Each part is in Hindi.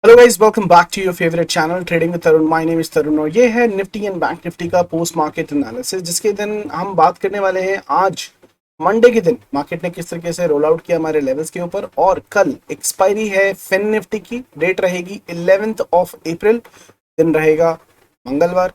Hello guys, welcome back to your favourite channel trading with Tarun. My name is Tarun और ये है निफ्टी एंड बैंक निफ्टी का पोस्ट मार्केट एनालिसिस, जिसके दिन हम बात करने वाले हैं आज मंडे के दिन मार्केट ने किस तरीके से रोल आउट किया हमारे लेवल्स के ऊपर। और कल एक्सपायरी है फिन निफ्टी की, डेट रहेगी 11th ऑफ अप्रैल, दिन रहेगा मंगलवार।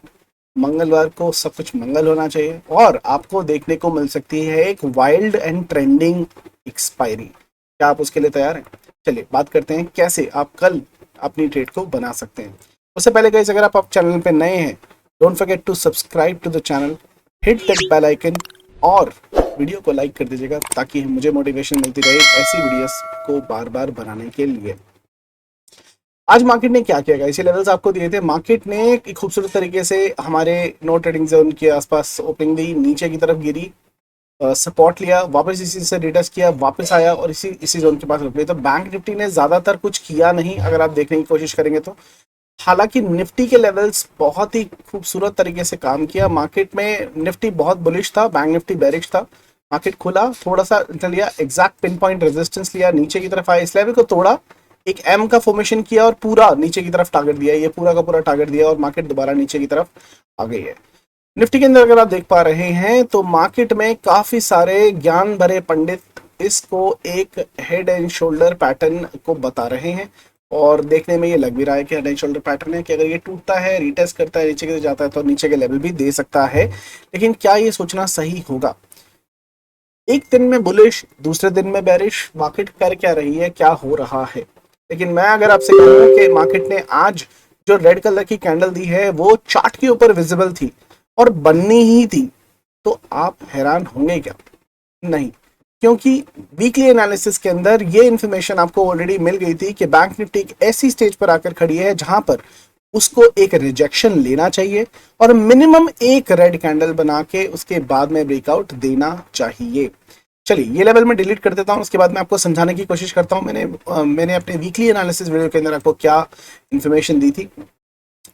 मंगलवार को सब कुछ मंगल होना चाहिए और आपको देखने को मिल सकती है एक वाइल्ड एंड ट्रेंडिंग एक्सपायरी। क्या आप उसके लिए तैयार हैं? चलिए बात करते हैं कैसे आप कल अपनी ट्रेड को बना सकते हैं। उससे पहले गाइस, अगर आप चैनल पे नए हैं, don't forget to subscribe to the channel, hit that bell icon और वीडियो को लाइक कर दीजिएगा ताकि मुझे मोटिवेशन मिलती रहे ऐसी वीडियोस को बार बार बनाने के लिए। आज मार्केट ने क्या किया गाइस, ये लेवल्स आपको दिए थे। मार्केट ने एक खूबसूरत तरीके से हमारे नो ट्रेडिंग जोन के आसपास ओपनिंग दी, नीचे की तरफ गिरी, सपोर्ट लिया, वापस इसी से रिटेस्ट किया, वापस आया और इसी जोन के पास रुक गई। तो बैंक निफ्टी ने ज्यादातर कुछ किया नहीं अगर आप देखने की कोशिश करेंगे तो। हालांकि निफ्टी के लेवल्स बहुत ही खूबसूरत तरीके से काम किया। मार्केट में निफ्टी बहुत बुलिश था, बैंक निफ्टी बेरिश था। मार्केट खुला, थोड़ा सा लिया, एग्जैक्ट पिन पॉइंट रेजिस्टेंस लिया, नीचे की तरफ आया, इस लेवल को तोड़ा, एक एम का फॉर्मेशन किया और पूरा नीचे की तरफ टारगेट दिया। ये पूरा का पूरा टारगेट दिया और मार्केट दोबारा नीचे की तरफ आ गई है। निफ्टी के अंदर अगर आप देख पा रहे हैं तो मार्केट में काफी सारे ज्ञान भरे पंडित इसको एक हेड एंड शोल्डर पैटर्न को बता रहे हैं और देखने में ये लग भी रहा है कि हेड एंड शोल्डर पैटर्न है कि अगर ये टूटता है, रिटेस्ट करता है, नीचे की तरफ जाता है तो नीचे के लेवल भी दे सकता है। लेकिन क्या ये सोचना सही होगा? एक दिन में बुलिश, दूसरे दिन में बेरिश, मार्केट कर क्या रही है, क्या हो रहा है? लेकिन मैं अगर आपसे कहूँ कि मार्केट ने आज जो रेड कलर की कैंडल दी है वो चार्ट के ऊपर विजिबल थी और बननी ही थी, तो आप हैरान होंगे क्या? नहीं, क्योंकि वीकली एनालिसिस के अंदर ये इंफॉर्मेशन आपको ऑलरेडी मिल गई थी कि बैंक निफ्टी एक ऐसी स्टेज पर आकर खड़ी है जहां पर उसको एक रिजेक्शन लेना चाहिए और मिनिमम एक रेड कैंडल बना के उसके बाद में ब्रेकआउट देना चाहिए। चलिए ये लेवल में डिलीट कर देता हूं, उसके बाद मैं आपको समझाने की कोशिश करता हूं मैंने अपने वीकली एनालिसिस वीडियो के अंदर आपको क्या इंफॉर्मेशन दी थी।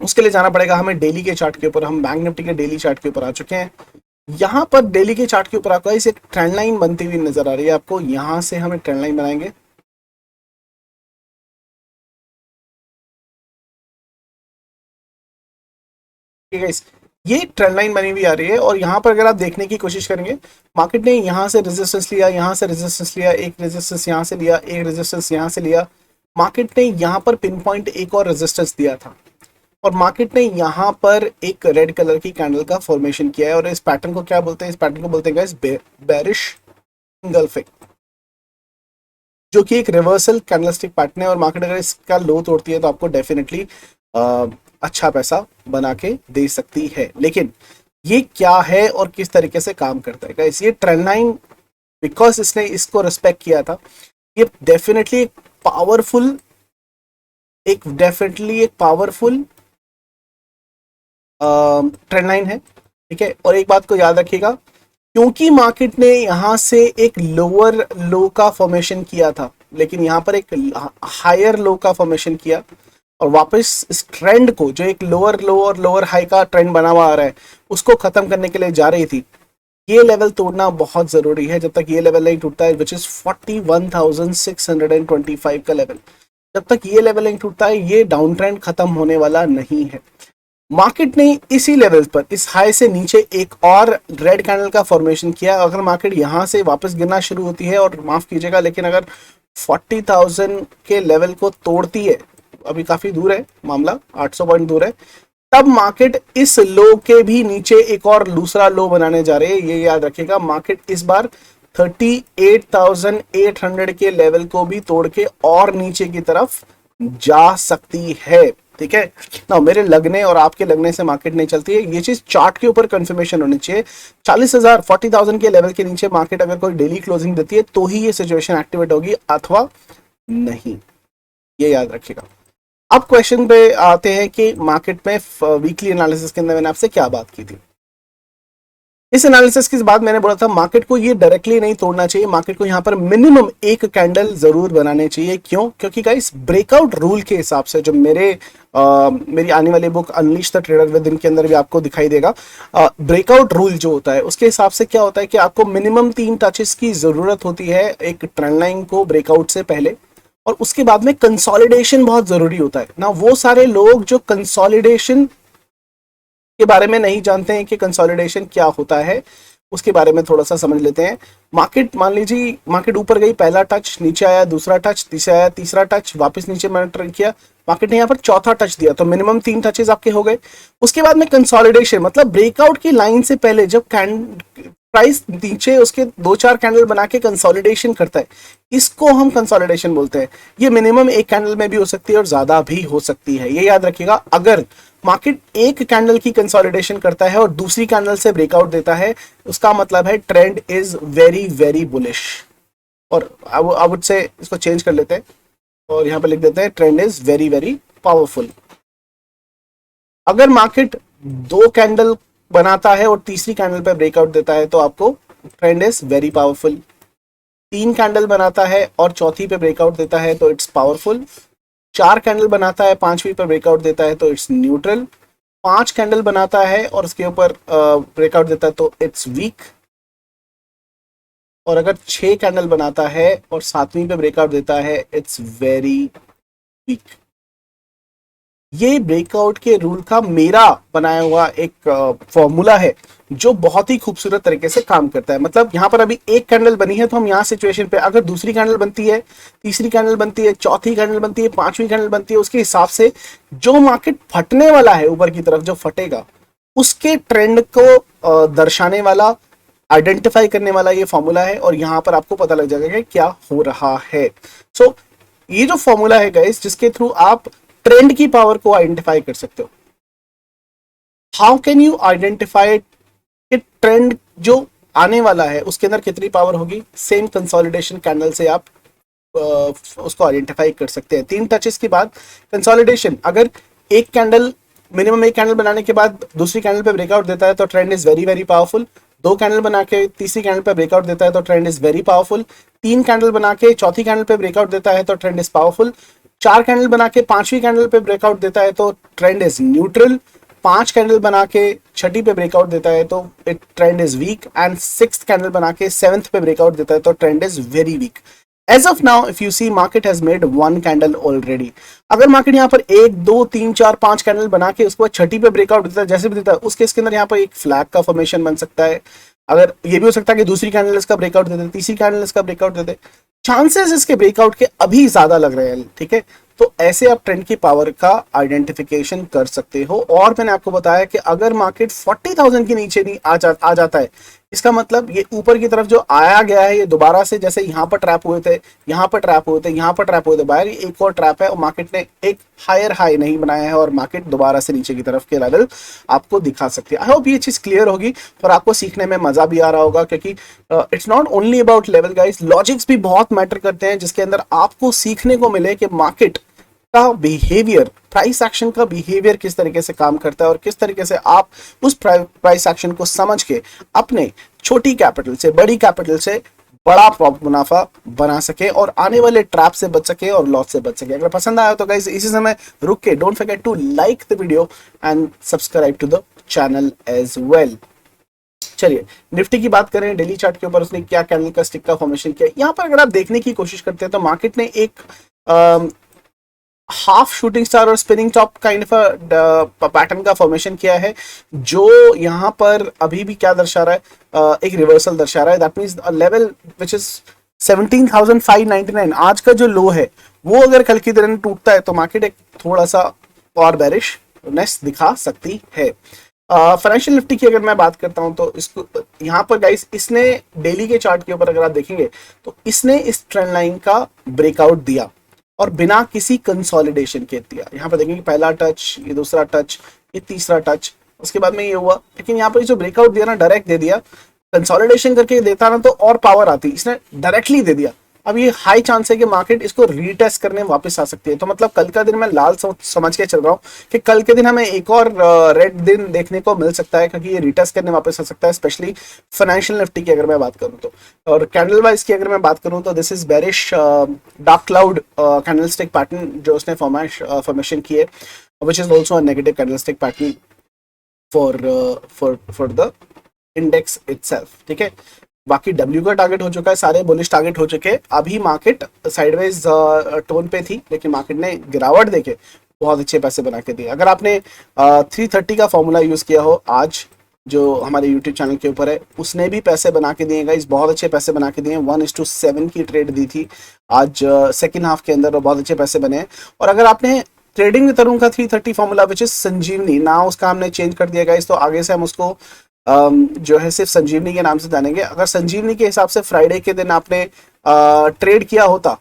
उसके लिए जाना पड़ेगा हमें डेली के चार्ट के ऊपर। हम बैंक निफ्टी के डेली चार्ट के ऊपर आ चुके हैं। यहाँ पर डेली के चार्ट के ऊपर आपको इस एक ट्रेंड लाइन बनती हुई नजर आ रही है। आपको यहां से हमें ट्रेंड लाइन बनाएंगे, ठीक है। ये ट्रेंड लाइन बनी हुई आ रही है और यहाँ पर अगर आप देखने की कोशिश करेंगे, मार्केट ने यहाँ से रेजिस्टेंस लिया, यहाँ से रेजिस्टेंस लिया, एक रेजिस्टेंस यहाँ से लिया, एक रेजिस्टेंस यहाँ से लिया। मार्केट ने यहाँ पर पिन पॉइंट एक और रेजिस्टेंस दिया था और मार्केट ने यहाँ पर एक रेड कलर की कैंडल का फॉर्मेशन किया है। और इस पैटर्न को क्या बोलते हैं? इस पैटर्न को बोलते हैं गाइस बेरिश इंगल्फिंग, जो कि एक रिवर्सल कैंडलस्टिक पैटर्न है। और मार्केट अगर इसका लो तोड़ती है तो आपको डेफिनेटली अच्छा पैसा बना के दे सकती है। लेकिन ये क्या है और किस तरीके से काम करता है गाइस? ये ट्रेंड लाइन, बिकॉज इसने इसको रिस्पेक्ट किया था, ये डेफिनेटली एक पावरफुल ट्रेंड लाइन है, ठीक है। और एक बात को याद रखिएगा, क्योंकि मार्केट ने यहां से एक लोअर लो का फॉर्मेशन किया था, लेकिन यहां पर एक हायर लो का फॉर्मेशन किया और वापस इस ट्रेंड को, जो एक लोअर लो और लोअर हाई का ट्रेंड बना हुआ आ रहा है, उसको खत्म करने के लिए जा रही थी। ये लेवल तोड़ना बहुत जरूरी है। जब तक ये लेवल नहीं टूटता है, विच इज 41,625 का लेवल, जब तक ये लेवल नहीं टूटता है ये डाउन ट्रेंड खत्म होने वाला नहीं है। मार्केट ने इसी लेवल पर, इस हाई से नीचे एक और रेड कैंडल का फॉर्मेशन किया। अगर मार्केट यहां से वापस गिरना शुरू होती है, और माफ कीजिएगा लेकिन अगर 40,000 के लेवल को तोड़ती है, अभी काफी दूर है मामला, 800 पॉइंट दूर है, तब मार्केट इस लो के भी नीचे एक और दूसरा लो बनाने जा रहे हैं। ये याद रखिएगा, मार्केट इस बार 38,800 के लेवल को भी तोड़ के और नीचे की तरफ जा सकती है, ठीक है ना। मेरे लगने और आपके लगने से मार्केट नहीं चलती है, ये चीज चार्ट के ऊपर कंफर्मेशन होनी चाहिए। 40,000 के लेवल के नीचे मार्केट अगर कोई डेली क्लोजिंग देती है तो ही ये सिचुएशन एक्टिवेट होगी, अथवा नहीं, ये याद रखिएगा। अब क्वेश्चन पे आते हैं कि मार्केट में वीकली एनालिसिस के अंदर मैंने आपसे क्या बात की थी। इस एनालिसिस के बाद मैंने बोला था मार्केट को ये डायरेक्टली नहीं तोड़ना चाहिए, मार्केट को यहां पर मिनिमम एक कैंडल जरूर बनाने चाहिए। क्यों? क्योंकि गाइस ब्रेकआउट रूल के हिसाब से, जो मेरी आने वाली book unleash the trader with in के अंदर भी आपको दिखाई देगा, ब्रेकआउट रूल जो होता है उसके हिसाब से क्या होता है कि आपको मिनिमम 3 टचेस की जरूरत होती है एक ट्रेंड लाइन को ब्रेकआउट से पहले, और उसके बाद में कंसोलिडेशन बहुत जरूरी होता है ना। वो सारे लोग जो कंसोलिडेशन के बारे में नहीं जानते हैं कि कंसोलिडेशन क्या होता है, उसके बारे में थोड़ा सा समझ लेते हैं। मार्केट, मान लीजिए मार्केट ऊपर गई, पहला टच, नीचे आया दूसरा टच, तीसरा आया तीसरा टच, वापस नीचे मैंने ट्रेड किया, मार्केट ने यहाँ पर चौथा टच दिया, तो मिनिमम 3 टचेस आपके हो गए। उसके बाद में कंसोलिडेशन मतलब ब्रेकआउट की लाइन से पहले जब प्राइस नीचे उसके 2-4 कैंडल बना के कंसोलिडेशन करता है, इसको हम कंसोलिडेशन बोलते हैं। ये मिनिमम एक कैंडल में भी हो सकती है और ज्यादा भी हो सकती है, ये याद रखिएगा। अगर मार्केट एक कैंडल की कंसोलिडेशन करता है और दूसरी कैंडल से ब्रेकआउट देता है, उसका मतलब है trend is very very bullish. और आई वुड से इसको चेंज कर लेते हैं और यहां पर लिख देते हैं trend is very very powerful. अगर मार्केट 2 कैंडल बनाता है और तीसरी कैंडल पे ब्रेकआउट देता है तो आपको trend is very powerful. 3 candle बनाता है और चौथी पे ब्रेकआउट देता है तो इट्स पावरफुल। 4 कैंडल बनाता है, 5वीं पर ब्रेकआउट देता है तो इट्स न्यूट्रल। 5 कैंडल बनाता है और उसके ऊपर ब्रेकआउट देता है तो इट्स वीक। और अगर 6 कैंडल बनाता है और 7वीं पे ब्रेकआउट देता है, इट्स वेरी वीक। ये ब्रेकआउट के रूल का मेरा बनाया हुआ एक फॉर्मूला है जो बहुत ही खूबसूरत तरीके से काम करता है। मतलब यहाँ पर अभी एक कैंडल बनी है तो हम यहाँ सिचुएशन पे अगर दूसरी कैंडल बनती है, तीसरी कैंडल बनती है, चौथी कैंडल बनती है, 5वीं कैंडल बनती है, उसके हिसाब से जो मार्केट फटने वाला है ऊपर की तरफ जो फटेगा उसके ट्रेंड को दर्शाने वाला, आइडेंटिफाई करने वाला ये फॉर्मूला है। और यहाँ पर आपको पता लग जाएगा कि क्या हो रहा है। सो ये जो फॉर्मूला है गाइस, जिसके थ्रू आप ट्रेंड की पावर को आइडेंटिफाई कर सकते हो। हाउ कैन यू आइडेंटिफाई कि ट्रेंड जो आने वाला है उसके अंदर कितनी पावर होगी? सेम कंसोलिडेशन कैंडल से आप उसको आइडेंटिफाई कर सकते हैं। 3 टचेस के बाद कंसोलिडेशन, अगर एक कैंडल, मिनिमम एक कैंडल बनाने के बाद दूसरी कैंडल पे ब्रेकआउट देता है तो trend is very very powerful. 2 candle बना के तीसरी कैंडल पे ब्रेकआउट देता है तो trend is very powerful. 3 candle बना के चौथी कैंडल पे ब्रेकआउट देता है तो ट्रेंड इज पावरफुल। 4 कैंडल बना के 5वीं कैंडल पे ब्रेकआउट देता है तो ट्रेंड इज न्यूट्रल। 5 कैंडल बना के 6ठी पे ब्रेकआउट देता है तो it trend is weak. And 6th candle बना के 7th पे ब्रेकआउट देता है तो trend is very weak. As of now if you see market has made 1 candle already. अगर मार्केट यहाँ पर 1 2 3 4 5 कैंडल बना के उसके बाद 6ठी पे ब्रेकआउट देता है, जैसे भी देता है, उसके इसके अंदर यहाँ पर एक फ्लैग का फॉर्मेशन बन सकता है। अगर ये भी हो सकता है कि दूसरी कैंडल इसका ब्रेकआउट दे दे, तीसरी कैंडल इसका ब्रेकआउट दे दे। चांसेस इसके ब्रेकआउट के अभी ज्यादा लग रहे हैं, ठीक है। तो ऐसे आप ट्रेंड की पावर का आइडेंटिफिकेशन कर सकते हो। और मैंने आपको बताया कि अगर मार्केट 40,000 के नीचे नहीं आ जाता है, इसका मतलब ये ऊपर की तरफ जो आया गया है ये दोबारा से, जैसे यहाँ पर ट्रैप हुए थे, यहाँ पर ट्रैप हुए थे, यहाँ पर ट्रैप हुए थे बाहर, एक और ट्रैप है और मार्केट ने एक हायर हाई नहीं बनाया है और मार्केट दोबारा से नीचे की तरफ के लेवल आपको दिखा सकती है। आई होप ये चीज क्लियर होगी और आपको सीखने में मजा भी आ रहा होगा, क्योंकि it's not only about level guys, logics भी बहुत मैटर करते हैं, जिसके अंदर आपको सीखने को मिले कि मार्केट का बिहेवियर, प्राइस एक्शन का बिहेवियर किस तरीके से काम करता है और किस तरीके से आप उस प्राइस एक्शन को समझ के अपने छोटी कैपिटल से बड़ी कैपिटल से बड़ा मुनाफा बना सके और आने वाले ट्रैप से बच सके और लॉस से बच सके। अगर पसंद आया तो गाइस इसी समय रुक के don't forget to like the video and subscribe to the channel as well. चलिए निफ्टी की बात करें, डेली चार्ट के ऊपर उसने क्या कैंडल का स्टिक का फॉर्मेशन किया। यहाँ पर अगर आप देखने की कोशिश करते हैं तो मार्केट ने एक हाफ शूटिंग स्टार और spinning top kind of pattern का फॉर्मेशन किया है, जो यहाँ पर अभी भी क्या दर्शा रहा है, एक रिवर्सल दर्शा रहा है। That means level which is 17,599, आज का जो लो है वो अगर कल की तरह टूटता है तो मार्केट एक थोड़ा सा और बेरिशनेस दिखा सकती है। फाइनेंशियल निफ्टी की अगर मैं बात करता हूं तो इसको यहाँ पर गाइस, इसने डेली के चार्ट के ऊपर अगर आप देखेंगे तो इसने इस ट्रेंड लाइन का ब्रेकआउट दिया और बिना किसी कंसोलिडेशन के दिया। यहाँ पर देखेंगे पहला टच, ये दूसरा टच, ये तीसरा टच, उसके बाद में ये हुआ। लेकिन यहाँ पर जो ब्रेकआउट दिया ना, डायरेक्ट दे दिया। कंसोलिडेशन करके देता ना तो और पावर आती, इसने डायरेक्टली दे दिया। अब ये हाई चांस है कि मार्केट इसको रीटेस्ट करने वापस आ सकती है। तो मतलब कल का दिन मैं लाल समझ के चल रहा हूँ कि कल के दिन हमें एक और रेड दिन देखने को मिल सकता है, क्योंकि ये रीटेस्ट करने वापस आ सकता है, स्पेशली फाइनेंशियल निफ्टी की अगर मैं बात करूँ तो। और कैंडल वाइज की अगर मैं बात करूँ तो this is bearish dark cloud candlestick pattern जो उसने फॉर्मेशन की है, which is also a negative candlestick pattern for the index itself, ठीक है। बाकी डब्ल्यू का टारगेट हो चुका है, सारे बुलिश टारगेट हो चुके हैं। अभी मार्केट साइडवेज टोन पे थी, लेकिन मार्केट ने गिरावट देके बहुत अच्छे पैसे बना के दिए। अगर आपने 330 का फॉर्मूला यूज किया हो आज, जो हमारे यूट्यूब चैनल के ऊपर है, उसने भी पैसे बना के दिए गाइस, बहुत अच्छे पैसे बना के दिए। 1:7 की ट्रेड दी थी आज सेकेंड हाफ के अंदर, और बहुत अच्छे पैसे बने हैं। और अगर आपने ट्रेडिंग विद तरुण का 330 फॉर्मूला विच इज संजीवनी, ना उसका हमने चेंज कर दिया गाइस, तो आगे से हम उसको जो है सिर्फ संजीवनी के नाम से जानेंगे। अगर संजीवनी के हिसाब से फ्राइडे के दिन आपने ट्रेड किया होता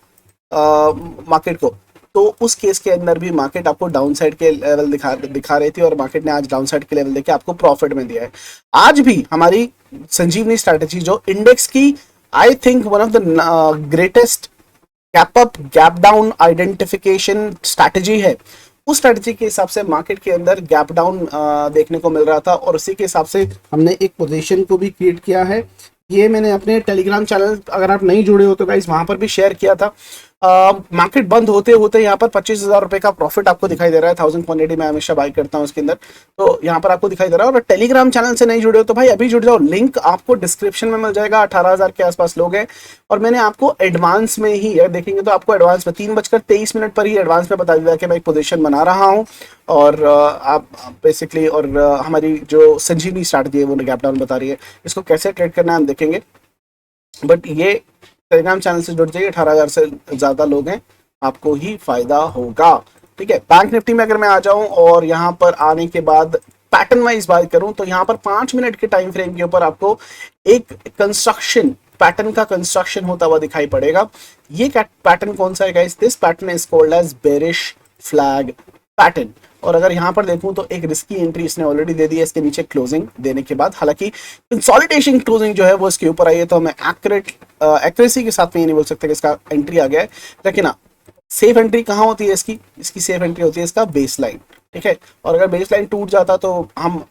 मार्केट को, तो उस केस के अंदर भी मार्केट आपको डाउन साइड के लेवल दिखा रही थी, और मार्केट ने आज डाउन साइड के लेवल देके आपको प्रॉफिट में दिया है। आज भी हमारी संजीवनी स्ट्रैटेजी जो इंडेक्स की I think one of the greatest gap up gap down identification strategy है, उस स्ट्रैटेजी के हिसाब से मार्केट के अंदर गैप डाउन देखने को मिल रहा था, और उसी के हिसाब से हमने एक पोजीशन को भी क्रिएट किया है। ये मैंने अपने टेलीग्राम चैनल, अगर आप नहीं जुड़े हो तो गाइस वहां पर भी शेयर किया था। मार्केट बंद होते होते यहाँ पर 25,000 रुपए का प्रॉफिट आपको दिखाई दे रहा है। 1000 मैं हमेशा बाई करता हूँ उसके अंदर, तो यहाँ पर आपको दिखाई दे रहा है। और टेलीग्राम चैनल से नहीं जुड़े हो तो भाई अभी जुड़ जाओ, लिंक आपको डिस्क्रिप्शन में मिल जाएगा। 18,000 के आसपास लोग हैं, और मैंने आपको एडवांस में ही देखेंगे तो आपको एडवांस में 3:23 पर ही एडवांस में बता दिया कि मैं एक पोजीशन बना रहा हूँ, और आप बेसिकली, और हमारी जो संजीवनी स्ट्रैटेजी है वो गैप डाउन बता रही है, इसको कैसे ट्रेड करना है हम देखेंगे। बट ये टेलीग्राम चैनल से जुड़ जाइए, 18,000 से ज्यादा लोग हैं, आपको ही फायदा होगा। ठीक है, बैंक निफ्टी में अगर मैं आ जाऊं और यहाँ पर आने के बाद पैटर्न वाइज बात करूं, तो यहाँ पर 5 मिनट के टाइम फ्रेम के ऊपर आपको एक कंस्ट्रक्शन पैटर्न का कंस्ट्रक्शन होता हुआ दिखाई पड़ेगा। ये पैटर्न कौन सा है guys? This pattern is called as bearish flag pattern. और अगर यहां पर देखूं तो एक रिस्की एंट्री इसने ऑलरेडी दे दी है इसके नीचे क्लोजिंग देने के बाद। हालांकि कंसोलिडेशन क्लोजिंग जो है वो इसके ऊपर आई है, तो हमें एक्यूरेसी के साथ में ये नहीं बोल सकते कि इसका एंट्री आ गया है, लेकिन हाँ, सेफ एंट्री कहाँ होती है इसकी सेफ एंट्री होती है इसका बेस लाइन। ठीक है, और अगर बेस लाइन टूट जाता तो हम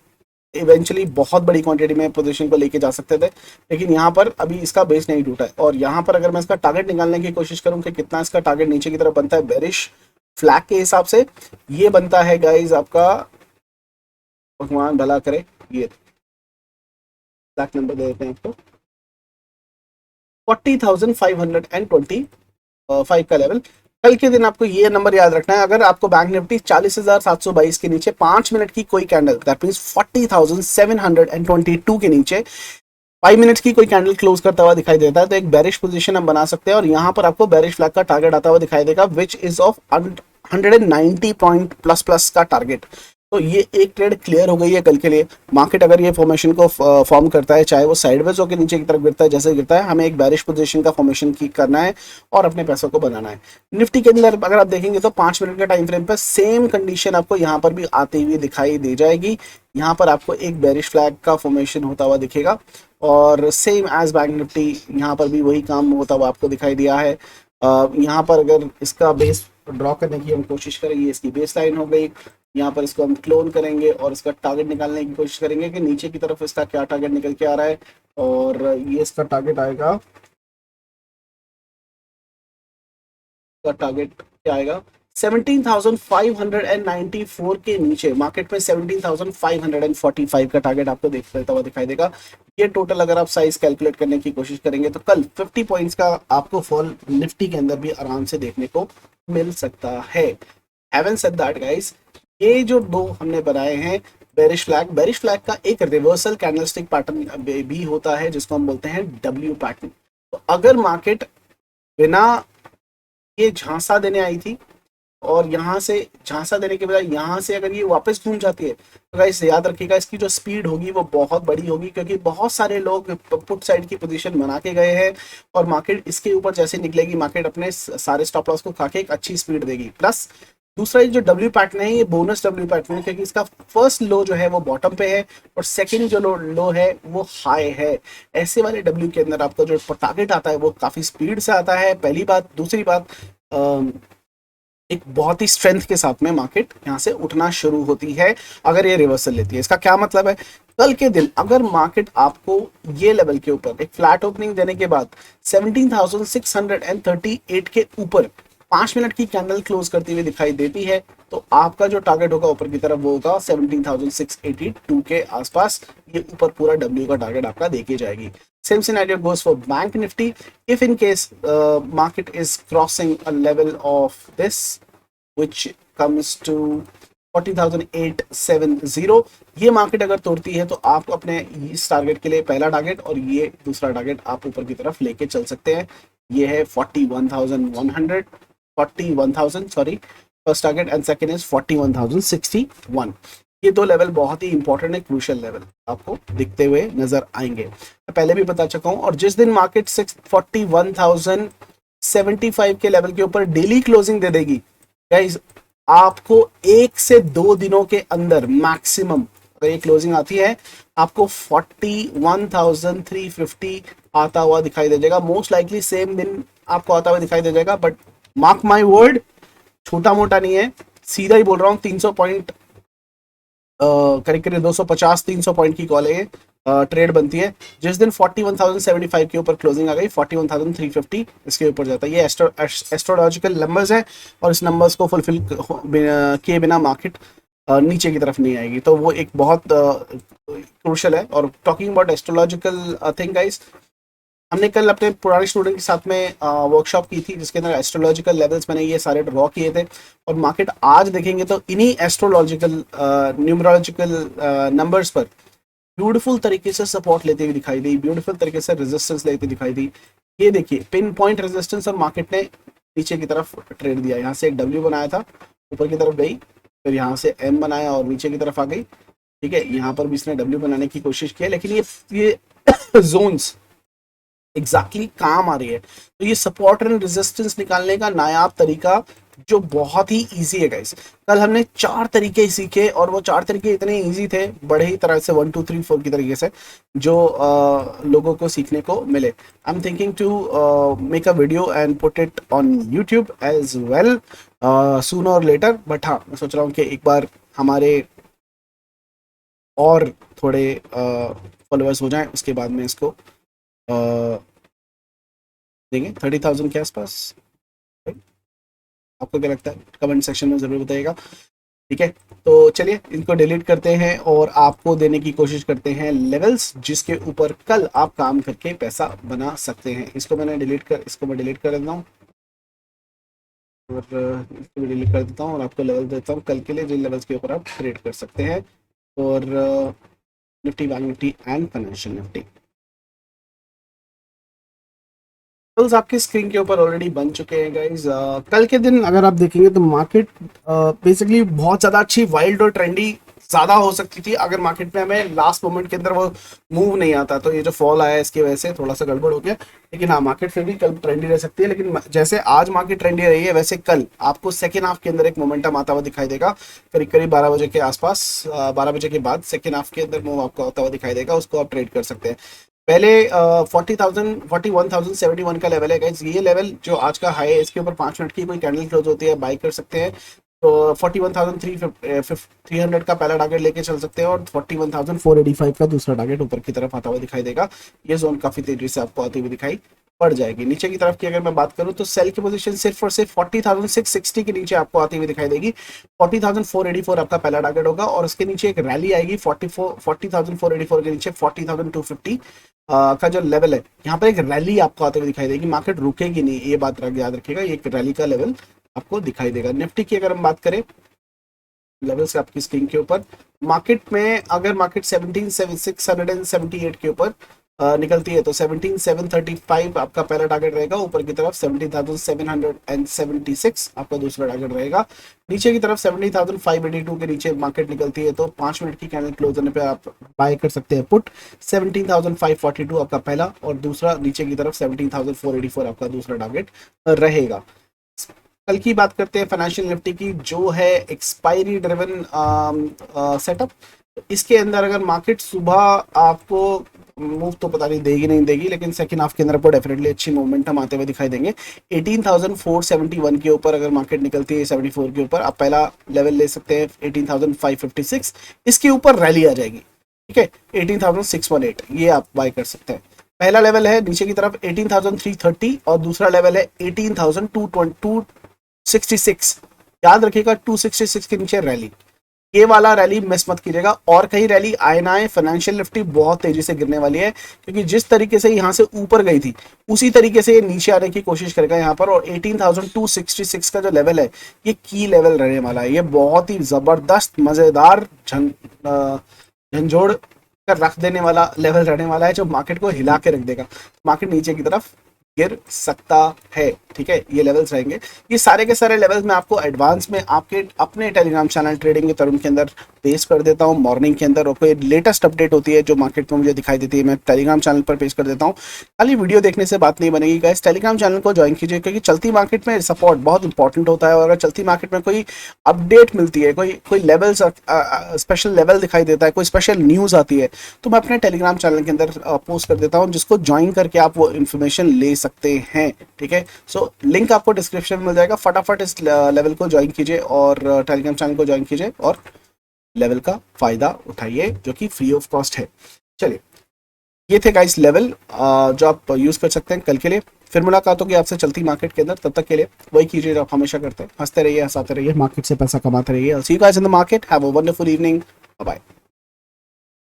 इवेंचुअली बहुत बड़ी क्वांटिटी में पोजीशन को लेके जा सकते थे, लेकिन यहाँ पर अभी इसका बेस नहीं टूटा है। और यहाँ पर अगर मैं इसका टारगेट निकालने की कोशिश करूँ कि कितना इसका टारगेट नीचे की तरफ बनता है बेरिश फ्लैग के हिसाब से, ये बनता है गाइज आपका, भगवान भला करे, ये फ्लैग नंबर दे देते हैं आपको, 40,525 का लेवल। कल के दिन आपको ये नंबर याद रखना है। अगर आपको बैंक निफ्टी 40,722 के नीचे 5 मिनट की कोई कैंडल, दैट मींस 40,722 के नीचे 5 मिनट्स की कोई कैंडल क्लोज करता हुआ दिखाई देता है, तो एक बेरिश पोजीशन हम बना सकते हैं। और यहाँ पर आपको बेरिश फ्लैग का टारगेट आता हुआ दिखाई देगा, which is of 190 point plus का टारगेट। तो ये एक ट्रेड क्लियर हो गई है कल के लिए। मार्केट अगर ये फॉर्मेशन को फॉर्म करता है, चाहे वो साइडवेज होकर नीचे की तरफ गिरता है, जैसे गिरता है, हमें एक बेरिश पोजीशन का फॉर्मेशन की करना है और अपने पैसों को बनाना है। निफ्टी के अंदर अगर आप देखेंगे तो 5 मिनट के टाइम फ्रेम पर सेम कंडीशन आपको यहाँ पर भी आती हुई दिखाई दे जाएगी। यहाँ पर आपको एक बेरिश फ्लैग का फॉर्मेशन होता हुआ दिखेगा, और सेम एज बैंक निफ्टी यहाँ पर भी वही काम होता हुआ आपको दिखाई दिया है। यहाँ पर अगर इसका बेस ड्रॉ करने की हम कोशिश करें, ये इसकी बेस लाइन हो गई। यहाँ पर इसको हम क्लोन करेंगे और इसका टारगेट निकालने की कोशिश करेंगे कि नीचे की तरफ इसका क्या टारगेट निकल के आ रहा है, और ये इसका टारगेट आएगा, इसका टारगेट क्या आएगा, 17,594 के नीचे मार्केट में 17,545 का टारगेट आपको देखता हुआ दिखाई देगा। ये टोटल अगर आप साइज कैलकुलेट करने की कोशिश करेंगे तो कल 50 पॉइंट्स का आपको फॉल निफ्टी के अंदर भी आराम से देखने को मिल सकता है। हैविंग सेड दैट गाइस, ये जो दो हमने बनाए हैं बेरिश फ्लैग का एक रिवर्सल कैंडलस्टिक पैटर्न भी होता है जिसको हम बोलते हैं डब्ल्यू पैटर्न। तो अगर मार्केट बिना ये झांसा देने आई थी और यहाँ से झांसा देने के बजाय यहाँ से अगर ये वापस घूम जाती है, तो गाइस याद रखिएगा इसकी जो स्पीड होगी वो बहुत बड़ी होगी, क्योंकि बहुत सारे लोग पुट साइड की पोजीशन बना के गए हैं, और मार्केट इसके ऊपर जैसे निकलेगी मार्केट अपने सारे स्टॉप लॉस को खा के एक अच्छी स्पीड देगी। प्लस दूसरा जो डब्ल्यू पैटर्न है ये बोनस डब्ल्यू पैटर्न है, क्योंकि इसका फर्स्ट लो जो है वो बॉटम पे है और सेकंड जो लो है वो हाई है। ऐसे वाले डब्ल्यू के अंदर आपका जो टारगेट आता है वो काफी स्पीड से आता है, पहली बात। दूसरी बात, एक बहुत ही स्ट्रेंथ के साथ में मार्केट यहाँ से उठना शुरू होती है अगर ये रिवर्सल लेती है। इसका क्या मतलब है, कल के दिन अगर मार्केट आपको ये लेवल के ऊपर एक फ्लैट ओपनिंग देने के बाद 17,638 के ऊपर 5 मिनट की कैंडल क्लोज करती हुई दिखाई देती है, तो आपका जो टारगेट होगा ऊपर की तरफ वो होगा 17,682 के आसपास। ये ऊपर पूरा डब्ल्यू का टारगेट आपका देके जाएगी। Same scenario goes for Bank Nifty. If in case market is crossing a level of this, which comes to 40,870, ये मार्केट अगर तोड़ती है तो आप अपने इस टारगेट के लिए पहला टारगेट और ये दूसरा टारगेट आप ऊपर की तरफ लेके चल सकते हैं। ये है 41,100, 41,000 sorry, first target, and second is 41,061। ये दो लेवल बहुत ही इंपॉर्टेंट है, क्रूशियल लेवल आपको दिखते हुए नजर आएंगे। मैं पहले भी बता चुका हूं। और जिस दिन मार्केट 41,075 के लेवल के ऊपर डेली क्लोजिंग दे देगी गाइस, आपको 1 से 2 दिनों के अंदर मैक्सिमम अगर ये क्लोजिंग आती है आपको 41,350 आता हुआ दिखाई दे जाएगा। मोस्ट लाइकली सेम दिन आपको आता हुआ दिखाई दे जाएगा, बट मार्क माई वर्ड, छोटा मोटा नहीं है, सीधा ही बोल रहा हूँ। 300 पॉइंट करीब करीब 250-300 पॉइंट की कॉल है, ट्रेड बनती है। जिस दिन 41,075 के ऊपर क्लोजिंग आ गई, 41,350 इसके ऊपर जाता है। ये एस्ट्रोलॉजिकल नंबर्स है और इस नंबर्स को फुलफिल किए बिना मार्केट नीचे की तरफ नहीं आएगी, तो वो एक बहुत क्रूशियल है। और talking about astrological thing guys, हमने कल अपने पुराने स्टूडेंट के साथ में वर्कशॉप की थी जिसके अंदर एस्ट्रोलॉजिकल लेवल्स मैंने ये सारे ड्रॉ किए थे, और मार्केट आज देखेंगे तो इन्हीं एस्ट्रोलॉजिकल न्यूमरोलॉजिकल नंबर्स पर ब्यूटीफुल तरीके से सपोर्ट लेते हुए दिखाई दी, ब्यूटीफुल तरीके से रेजिस्टेंस लेते दिखाई दी। ये देखिए पिन पॉइंट रेजिस्टेंस, और मार्केट ने नीचे की तरफ ट्रेड दिया। यहाँ से एक डब्ल्यू बनाया था, ऊपर की तरफ गई, फिर यहाँ से एम बनाया और नीचे की तरफ आ गई। ठीक है, यहाँ पर भी इसने डब्ल्यू बनाने की कोशिश की है, लेकिन ये जोन्स एग्जैक्टली काम आ रही है। तो ये सपोर्ट एंड रेजिस्टेंस निकालने का नायाब तरीका जो बहुत ही इजी है गाइस। कल हमने 4 तरीके सीखे और वो 4 तरीके इतने इजी थे, बड़े ही तरह से 1 2 3 4 की तरीके से जो लोगों को सीखने को मिले। I am thinking to make a video and put it on YouTube as well sooner और लेटर, बट हाँ मैं सोच रहा हूँ कि एक बार हमारे और थोड़े फॉलोअर्स हो जाएं, उसके बाद में इसको देंगे 30,000 के आसपास। आपको क्या लगता है कमेंट सेक्शन में जरूर बताइएगा। ठीक है, तो चलिए इनको डिलीट करते हैं और आपको देने की कोशिश करते हैं लेवल्स जिसके ऊपर कल आप काम करके पैसा बना सकते हैं। इसको मैं डिलीट कर देता हूँ और इसको भी डिलीट कर देता हूँ और आपको लेवल देता हूँ कल के लिए जिन लेवल्स के ऊपर आप ट्रेड कर सकते हैं। और Nifty, bank Nifty and financial Nifty आपकी स्क्रीन के ऊपर ऑलरेडी बन चुके हैं गाइज। कल के दिन अगर आप देखेंगे तो मार्केट बेसिकली बहुत ज़्यादा अच्छी, वाइल्ड और ट्रेंडी ज़्यादा हो सकती थी अगर मार्केट में हमें लास्ट मोमेंट के अंदर वो मूव नहीं आता। तो ये जो फॉल आया इसकी वजह से थोड़ा सा गड़बड़ हो गया, लेकिन हाँ मार्केट फिर भी कल ट्रेंडी रह सकती है। लेकिन जैसे आज मार्केट ट्रेंडी रही है वैसे कल आपको सेकेंड हाफ के अंदर एक मोमेंटम आता हुआ दिखाई देगा। करीब करीब 12 बजे के आसपास, 12 बजे के बाद सेकेंड हाफ के अंदर मूव आपको आता हुआ दिखाई देगा, उसको आप ट्रेड कर सकते हैं। पहले 41,071 का लेवल है गाइस। ये लेवल जो आज का हाई है इसके ऊपर 5 मिनट की कोई कैंडल क्लोज होती है, बाई कर सकते हैं। तो 41,300 का पहला टारगेट लेके चल सकते हैं और 41,485 का दूसरा टारगेट ऊपर की तरफ आता हुआ दिखाई देगा। ये जोन काफी तेजी से आपको आती हुई दिखाई पड़ जाएगी। नीचे की तरफ की अगर मैं बात करूं तो सेल की पोजीशन सिर्फ और सिर्फ 40,660 के नीचे आपको आती हुई दिखाई देगी। 40,484 आपका पहला टारगेट होगा और उसके नीचे एक रैली आएगी 40,484 के नीचे 40,250 का जो लेवल है, यहाँ पर एक रैली आपको आते हुए दिखाई देगी। मार्केट रुकेगी नहीं, ये बात याद रखिएगा, ये एक रैली का लेवल आपको दिखाई देगा। निफ्टी की अगर हम बात करें लेवल्स आपकी स्क्रीन के ऊपर, मार्केट में अगर मार्केट 17,678 के ऊपर निकलती है तो 17,735 आपका पहला टारगेट रहेगा, ऊपर की तरफ 17,776 आपका दूसरा टारगेट रहेगा। नीचे की तरफ 17,582 के नीचे मार्केट निकलती है तो 5 मिनट की कैंडल क्लोज होने पे आप बाय कर सकते हैं पुट। 17,542 आपका पहला और दूसरा नीचे की तरफ 17,484 आपका दूसरा टारगेट रहेगा। कल की बात करते हैं फाइनेंशियल निफ्टी की, जो है एक्सपायरी ड्रिवन सेटअप। इसके अंदर अगर मार्केट सुबह आपको मूव तो पता नहीं देगी नहीं देगी, लेकिन सेकंड हाफ के अंदर आपको डेफिनेटली अच्छी मोमेंटम आते हुए दिखाई देंगे। 18,471 के ऊपर अगर मार्केट निकलती है 74 के ऊपर, आप पहला लेवल ले सकते हैं 18,556, इसके ऊपर रैली आ जाएगी। ठीक है, 18,618 ये आप बाय कर सकते हैं। पहला लेवल है नीचे की तरफ 18,330 और दूसरा लेवल है 18,266। याद रखिएगा 266 के नीचे रैली। ये वाला रैली मिस मत कीजिएगा, और कहीं रैली आए ना आए, फाइनेंशियल निफ्टी बहुत तेजी से गिरने वाली है, क्योंकि जिस तरीके से यहाँ से ऊपर गई थी उसी तरीके से ये नीचे आने की कोशिश करेगा यहाँ पर। और 18,266 का जो लेवल है ये की लेवल रहने वाला है। ये बहुत ही जबरदस्त मजेदार झंझोड़ कर रख देने वाला लेवल रहने वाला है, जो मार्केट को हिला के रख देगा, मार्केट नीचे की तरफ गिर सकता है। ठीक है, ये लेवल्स रहेंगे। ये सारे के सारे लेवल्स मैं आपको एडवांस में आपके अपने टेलीग्राम चैनल ट्रेडिंग के तरुण के अंदर पेश कर देता हूँ मॉर्निंग के अंदर, और कोई लेटेस्ट अपडेट होती है जो मार्केट में मुझे दिखाई देती है मैं टेलीग्राम चैनल पर पेश कर देता हूँ। खाली वीडियो देखने से बात नहीं बनेगी गाइस, टेलीग्राम चैनल को ज्वाइन कीजिए, क्योंकि चलती मार्केट में सपोर्ट बहुत इंपॉर्टेंट होता है। और अगर चलती मार्केट में कोई अपडेट मिलती है, कोई लेवल्स स्पेशल लेवल दिखाई देता है, कोई स्पेशल न्यूज आती है, तो मैं अपने टेलीग्राम चैनल के अंदर पोस्ट कर देता हूँ, जिसको ज्वाइन करके आप वो इन्फॉर्मेशन ले सकते हैं। ठीक है, सो लिंक आपको डिस्क्रिप्शन में मिल जाएगा, फटाफट इस लेवल को ज्वाइन कीजिए और टेलीग्राम चैनल को ज्वाइन कीजिए और लेवल का फायदा उठाइए, जो कि फ्री ऑफ कॉस्ट है। चलिए, ये थे गाइस लेवल जो आप यूज कर सकते हैं कल के लिए। फिर मुलाकात होगी आपसे चलती मार्केट के अंदर, तब तक के लिए वही कीजिए जो आप हमेशा करते हैं, हंसते रहिए, हंसाते रहिए, मार्केट से पैसा कमाते रहिए। See you guys in the market, have a wonderful evening, bye bye.